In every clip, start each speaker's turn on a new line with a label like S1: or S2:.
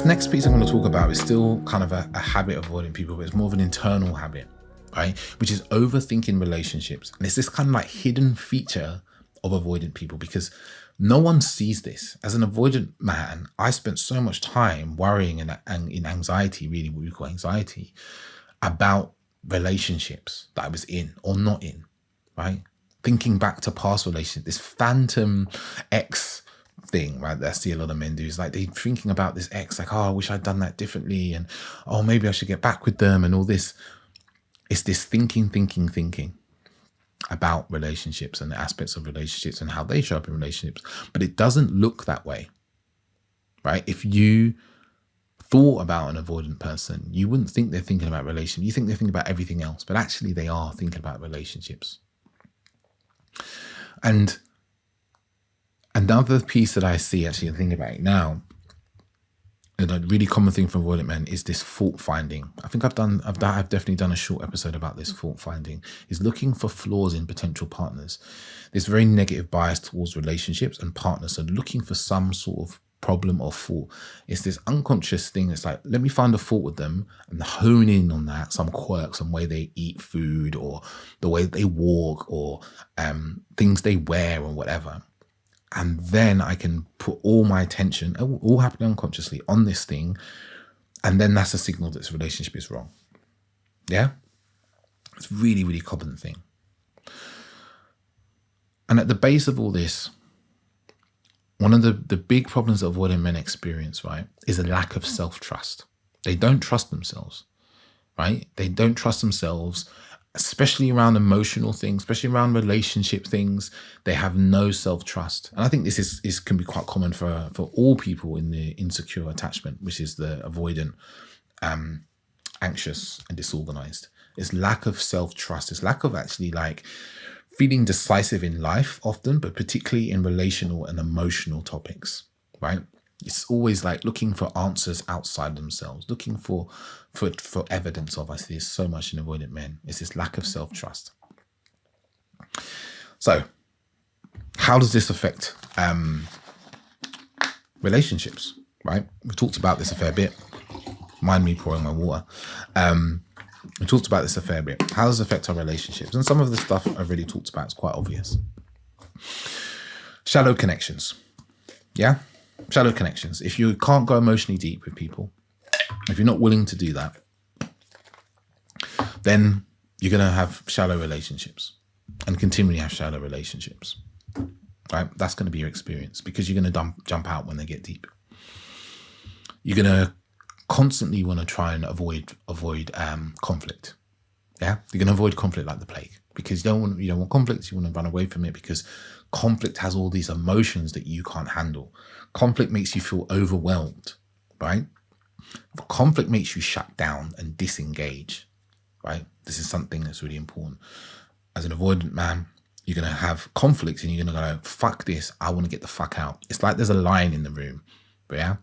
S1: next piece I'm going to talk about is still kind of a habit of avoiding people, but it's more of an internal habit, right? Which is overthinking relationships. And it's this kind of like hidden feature of avoidant people because no one sees this. As an avoidant man, I spent so much time worrying and in anxiety, really what we call anxiety, about relationships that I was in or not in, right? Thinking back to past relationships, this phantom ex thing, right, that I see a lot of men do is like they're thinking about this ex, like, oh, I wish I'd done that differently, and oh, maybe I should get back with them, and all this. It's this thinking about relationships and the aspects of relationships and how they show up in relationships, but it doesn't look that way, right? If you thought about an avoidant person, you wouldn't think they're thinking about relationships. You think they're thinking about everything else, but actually they are thinking about relationships. And another piece that I see, actually, thinking about it now, and a really common thing for avoidant men is this fault finding. I think I've definitely done a short episode about this fault finding, is looking for flaws in potential partners. This very negative bias towards relationships and partners. So looking for some sort of problem or fault. It's this unconscious thing. It's like, let me find a fault with them and hone in on that, some quirk, some way they eat food or the way they walk or things they wear or whatever. And then I can put all my attention, all happening unconsciously, on this thing. And then that's a signal that this relationship is wrong. Yeah? It's a really, really common thing. And at the base of all this, one of the big problems that avoidant men experience, right, is a lack of self-trust. They don't trust themselves, right? They don't trust themselves, especially around emotional things, especially around relationship things. They have no self-trust. And I think this can be quite common for all people in the insecure attachment, which is the avoidant, anxious and disorganized. It's lack of self-trust. It's lack of actually like feeling decisive in life often, but particularly in relational and emotional topics, right? It's always like looking for answers outside themselves, looking for evidence of. I see this so much in avoidant men. It's this lack of self-trust. So how does this affect relationships, right? We've talked about this a fair bit. Mind me pouring my water. We talked about this a fair bit. How does it affect our relationships? And some of the stuff I've already talked about is quite obvious. Shallow connections. Yeah? Shallow connections. If you can't go emotionally deep with people, if you're not willing to do that, then you're going to have shallow relationships and continually have shallow relationships, right? That's going to be your experience because you're going to jump out when they get deep. You're going to constantly want to try and avoid conflict. Yeah, you're going to avoid conflict like the plague because you don't want conflict. You want to run away from it because conflict has all these emotions that you can't handle. Conflict makes you feel overwhelmed, right? Conflict makes you shut down and disengage, right? This is something that's really important. As an avoidant man, you're going to have conflict and you're going to go, fuck this, I want to get the fuck out. It's like there's a lion in the room, but yeah?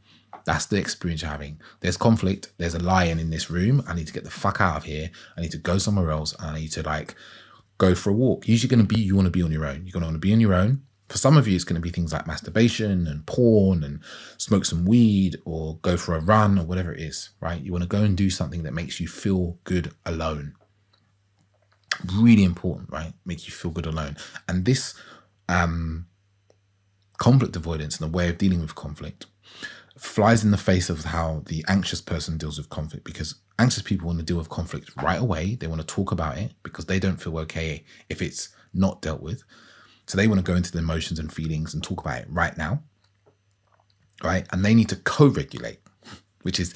S1: That's the experience you're having. There's conflict. There's a lion in this room. I need to get the fuck out of here. I need to go somewhere else. And I need to like go for a walk. Usually you want to be on your own. You're going to want to be on your own. For some of you, it's going to be things like masturbation and porn and smoke some weed or go for a run or whatever it is, right? You want to go and do something that makes you feel good alone. Really important, right? Make you feel good alone. And this conflict avoidance and the way of dealing with conflict flies in the face of how the anxious person deals with conflict, because anxious people want to deal with conflict right away. They want to talk about it because they don't feel okay if it's not dealt with. So they want to go into the emotions and feelings and talk about it right now, right? And they need to co-regulate, which is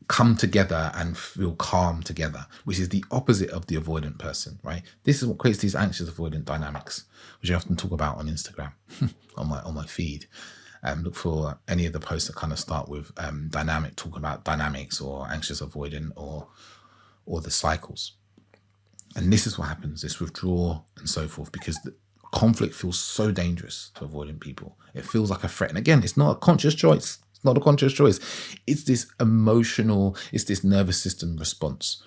S1: come together and feel calm together, which is the opposite of the avoidant person, right? This is what creates these anxious avoidant dynamics, which I often talk about on Instagram, on my feed. Look for any of the posts that kind of start with talk about dynamics or anxious avoidant or the cycles. And this is what happens, this withdrawal and so forth, because the conflict feels so dangerous to avoidant people. It feels like a threat. And again, it's not a conscious choice. It's not a conscious choice. It's this emotional, it's this nervous system response.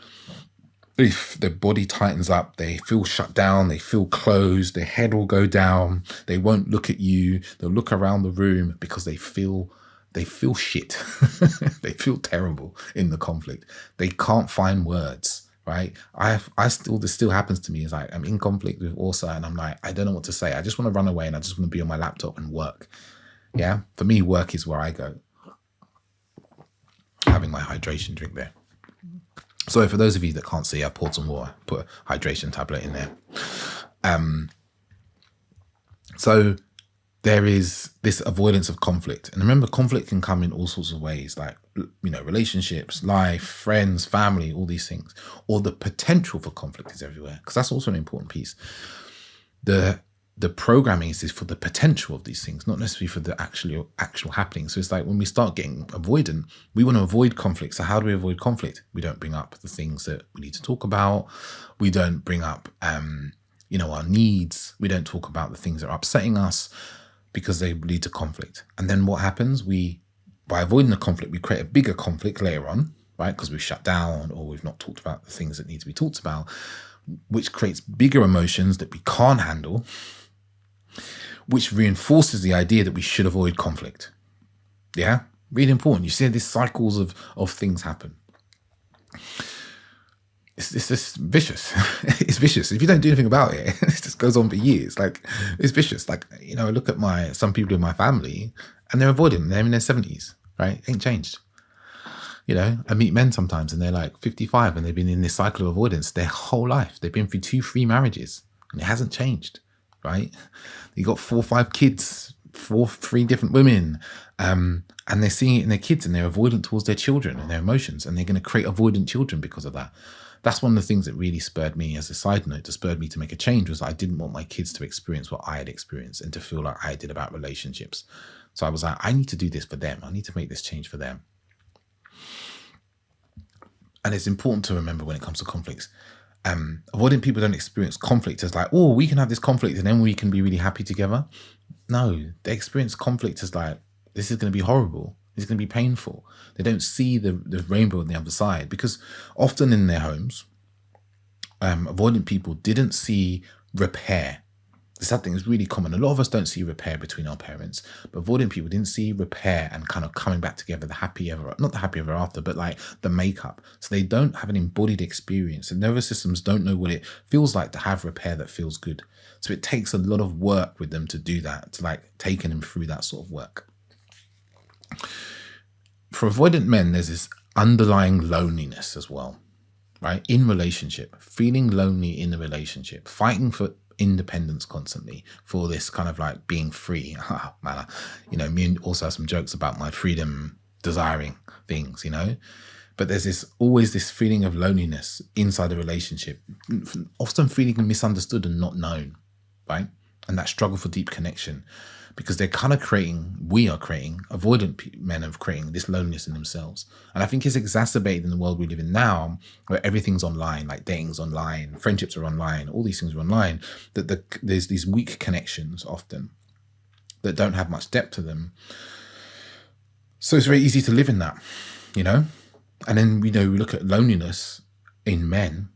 S1: If their body tightens up, they feel shut down, they feel closed, their head will go down, they won't look at you, they'll look around the room because they feel They feel shit. They feel terrible in the conflict. They can't find words, right? This still happens to me. It's like I'm in conflict with Orsa and I'm like, I don't know what to say. I just want to run away and I just want to be on my laptop and work. Yeah. For me, work is where I go. Having my hydration drink there. So for those of you that can't see, I poured some water, put a hydration tablet in there. So there is this avoidance of conflict. And remember, conflict can come in all sorts of ways, like, relationships, life, friends, family, all these things. Or the potential for conflict is everywhere, because that's also an important piece. The programming is for the potential of these things, not necessarily for the actual happening. So it's like when we start getting avoidant, we want to avoid conflict. So how do we avoid conflict? We don't bring up the things that we need to talk about. We don't bring up, our needs. We don't talk about the things that are upsetting us, because they lead to conflict. And then what happens? By avoiding the conflict, we create a bigger conflict later on, right? Because we've shut down or we've not talked about the things that need to be talked about, which creates bigger emotions that we can't handle, which reinforces the idea that we should avoid conflict. Yeah? Really important. You see these cycles of things happen. It's just vicious. It's vicious. If you don't do anything about it, it just goes on for years. Like, it's vicious. Like, I look at some people in my family and they're avoiding. They're in their 70s, right? Ain't changed. I meet men sometimes and they're like 55 and they've been in this cycle of avoidance their whole life. They've been through 2-3 marriages and it hasn't changed, right? They got 4 or 5 kids, 3 different women, and they're seeing it in their kids and they're avoidant towards their children and their emotions, and they're going to create avoidant children because of that. That's one of the things that really spurred me, as a side note, spurred me to make a change, was I didn't want my kids to experience what I had experienced and to feel like I did about relationships. So I was like, I need to do this for them. I need to make this change for them. And it's important to remember when it comes to conflicts, avoidant people don't experience conflict as like, oh, we can have this conflict and then we can be really happy together. No, they experience conflict as like, this is going to be horrible. It's going to be painful. They don't see the rainbow on the other side, because often in their homes, avoidant people didn't see repair. The sad thing is really common. A lot of us don't see repair between our parents, but avoidant people didn't see repair and kind of coming back together, not the happy ever after, but like the makeup. So they don't have an embodied experience. The nervous systems don't know what it feels like to have repair that feels good. So it takes a lot of work with them to do that, to like taking them through that sort of work. For avoidant men, there's this underlying loneliness as well, right? In relationship, feeling lonely in the relationship, fighting for independence constantly, for this kind of like being free. Man, me also have some jokes about my freedom desiring things, but there's always this feeling of loneliness inside the relationship, often feeling misunderstood and not known, right? And that struggle for deep connection, because we are creating, avoidant men are creating this loneliness in themselves. And I think it's exacerbated in the world we live in now, where everything's online, like dating's online, friendships are online, all these things are online, that there's these weak connections often that don't have much depth to them. So it's very easy to live in that, And then, we look at loneliness in men,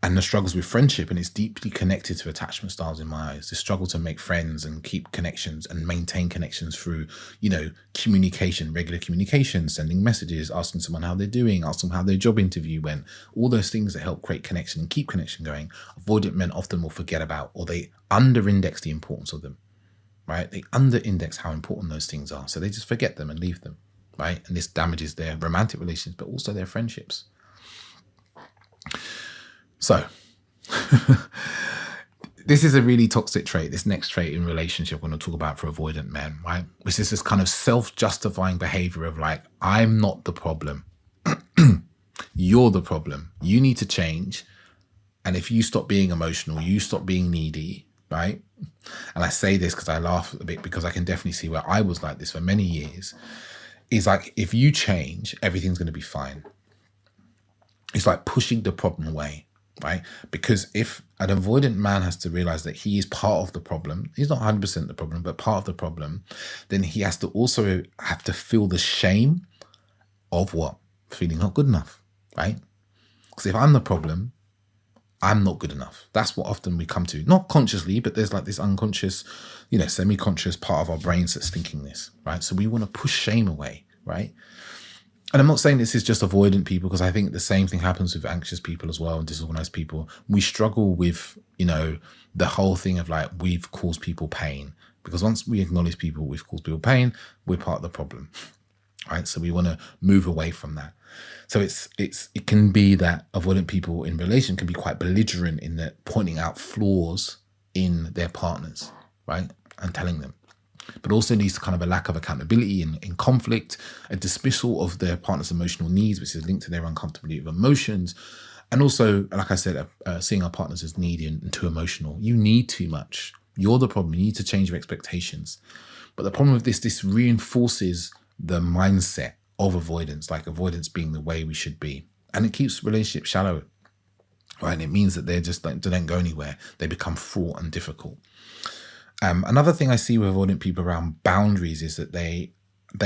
S1: and the struggles with friendship, and it's deeply connected to attachment styles in my eyes. The struggle to make friends and keep connections and maintain connections through, communication, regular communication, sending messages, asking someone how they're doing, asking them how their job interview went, all those things that help create connection and keep connection going. Avoidant men often will forget about, or they under-index the importance of them, right? They under-index how important those things are. So they just forget them and leave them, right? And this damages their romantic relations, but also their friendships. So this is a really toxic trait, this next trait in relationship we're going to talk about for avoidant men, right? Which is this kind of self-justifying behavior of like, I'm not the problem. You're the problem. You need to change. And if you stop being emotional, you stop being needy, right? And I say this because I laugh a bit, because I can definitely see where I was like this for many years. Is like, if you change, everything's going to be fine. It's like pushing the problem away. Right? Because if an avoidant man has to realize that he is part of the problem, he's not 100% the problem, but part of the problem, then he has to also have to feel the shame of what? Feeling not good enough, right? Because if I'm the problem, I'm not good enough. That's what often we come to, not consciously, but there's like this unconscious, semi-conscious part of our brains that's thinking this, right? So we want to push shame away, right? And I'm not saying this is just avoidant people, because I think the same thing happens with anxious people as well, and disorganized people. We struggle with, the whole thing of like, we've caused people pain, because once we acknowledge we've caused people pain, we're part of the problem, right? So we want to move away from that. So it can be that avoidant people in relation can be quite belligerent in that pointing out flaws in their partners, right? And telling them. But also leads to kind of a lack of accountability in conflict, a dismissal of their partner's emotional needs, which is linked to their uncomfortability with emotions. And also, like I said, seeing our partners as needy and too emotional. You need too much. You're the problem. You need to change your expectations. But the problem with this reinforces the mindset of avoidance, like avoidance being the way we should be. And it keeps relationships shallow, right? And it means that they're just like, they don't go anywhere. They become fraught and difficult. Another thing I see with avoidant people around boundaries is that they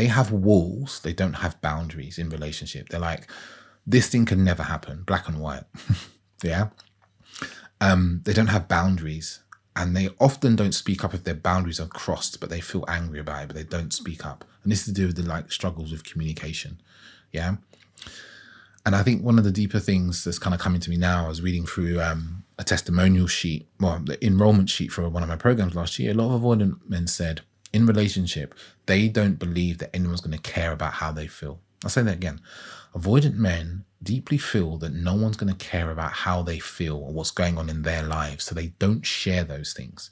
S1: have walls. They don't have boundaries in relationship. They're like, this thing can never happen, black and white. Yeah. They don't have boundaries, and they often don't speak up if their boundaries are crossed, but they feel angry about it, but they don't speak up. And this is to do with the like struggles with communication. Yeah. And I think one of the deeper things that's kind of coming to me now, I was reading through a testimonial sheet, well, the enrollment sheet for one of my programs last year. A lot of avoidant men said in relationship, they don't believe that anyone's going to care about how they feel. I'll say that again. Avoidant men deeply feel that no one's going to care about how they feel or what's going on in their lives. So they don't share those things.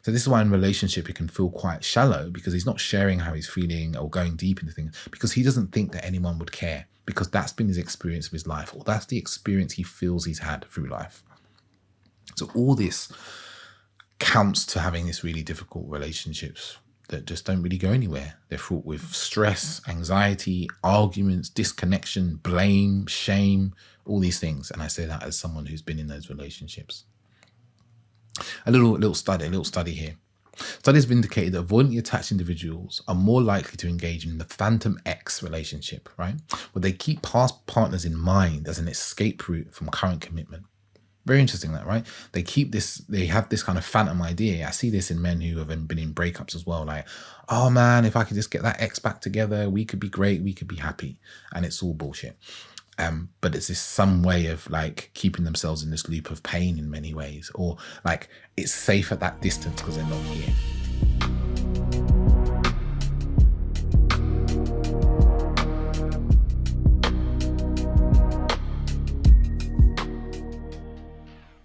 S1: So this is why in relationship, it can feel quite shallow, because he's not sharing how he's feeling or going deep into things, because he doesn't think that anyone would care, because that's been his experience of his life, or that's the experience he feels he's had through life. So all this counts to having this really difficult relationships that just don't really go anywhere. They're fraught with stress, anxiety, arguments, disconnection, blame, shame, all these things. And I say that as someone who's been in those relationships. A little study here. Studies have indicated that avoidantly attached individuals are more likely to engage in the phantom X relationship, right? Where they keep past partners in mind as an escape route from current commitment. Very interesting, that, right? They have this kind of phantom idea. I see this in men who have been in breakups as well. Like, oh man, if I could just get that ex back together, we could be great, we could be happy. And it's all bullshit. But it's this some way of like keeping themselves in this loop of pain in many ways, or like it's safe at that distance because they're not here.